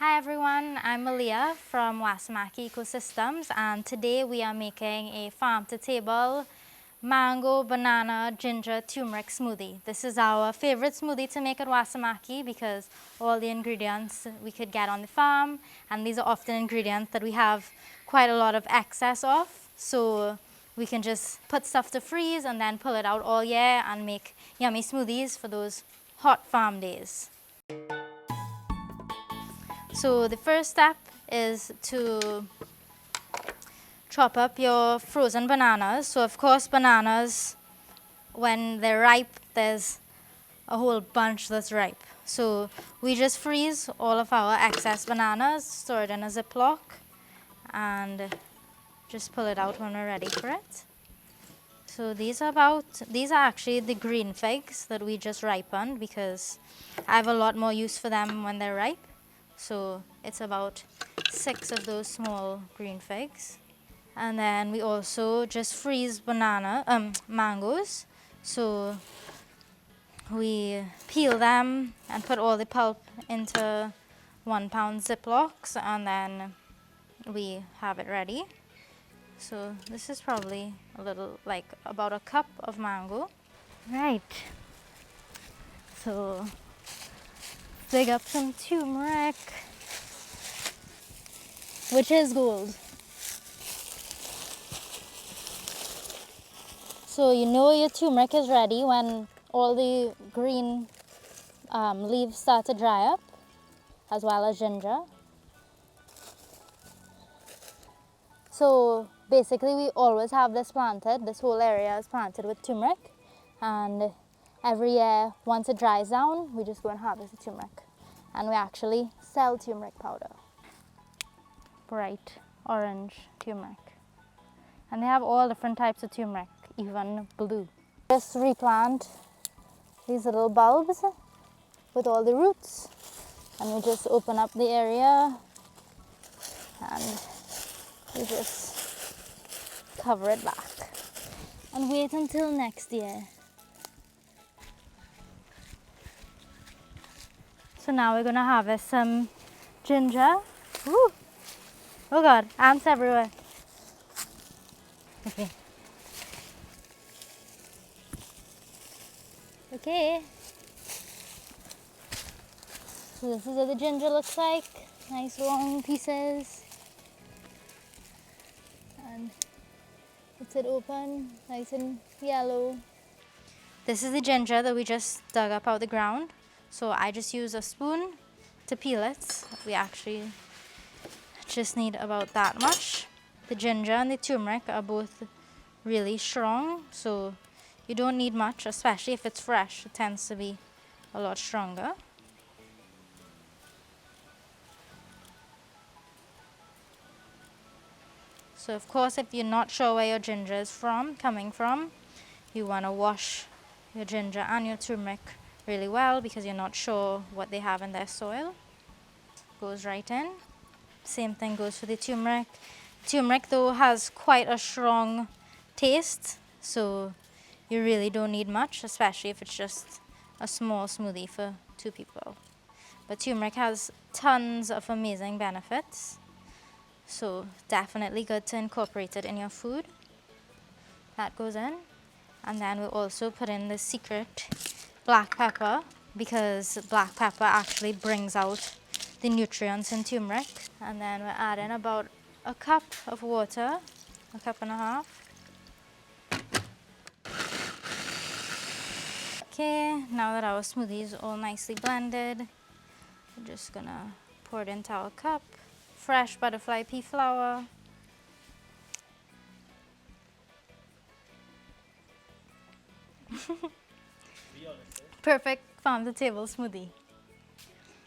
Hi everyone, I'm Maleah from Wa Samaki Ecosystems, and today we are making a farm-to-table mango, banana, ginger, turmeric smoothie. This is our favorite smoothie to make at Wa Samaki because all the ingredients we could get on the farm, and these are often ingredients that we have quite a lot of excess of, so we can just put stuff to freeze and then pull it out all year and make yummy smoothies for those hot farm days. So the first step is to chop up your frozen bananas. So of course bananas, when they're ripe, there's a whole bunch that's ripe. So we just freeze all of our excess bananas, store it in a Ziploc, and just pull it out when we're ready for it. So these are actually the green figs that we just ripened because I have a lot more use for them when they're ripe. So it's about 6 of those small green figs. And then we also just freeze mangoes. So we peel them and put all the pulp into 1-pound Ziplocs, and then we have it ready. So this is probably about a cup of mango. Right. So dig up some turmeric, which is gold. So you know your turmeric is ready when all the green leaves start to dry up, as well as ginger. So basically we always have this planted, this whole area is planted with turmeric, and every year once it dries down we just go and harvest the turmeric, and we actually sell turmeric powder. Bright orange turmeric, and they have all different types of turmeric, even blue. Just replant these little bulbs with all the roots, and we just open up the area and we just cover it back and wait until next year. So now we're gonna harvest some ginger. Woo! Oh God, ants everywhere. Okay. Okay. So this is what the ginger looks like. Nice long pieces. And it's it open, nice and yellow. This is the ginger that we just dug up out of the ground. So I just use a spoon to peel it. We actually just need about that much. The ginger and the turmeric are both really strong, so you don't need much, especially if it's fresh. It tends to be a lot stronger. So of course, if you're not sure where your ginger is coming from, you want to wash your ginger and your turmeric really well because you're not sure what they have in their soil. Goes right in. Same thing goes for the turmeric. Turmeric though has quite a strong taste, so you really don't need much, especially if it's just a small smoothie for 2 people. But turmeric has tons of amazing benefits, so definitely good to incorporate it in your food. That goes in. And then we'll also put in the secret black pepper, because black pepper actually brings out the nutrients in turmeric. And then we're adding about a cup of water, a cup and a half. Okay, now that our smoothie is all nicely blended, we're just gonna pour it into our cup. Fresh butterfly pea flour. Perfect farm-to-table smoothie.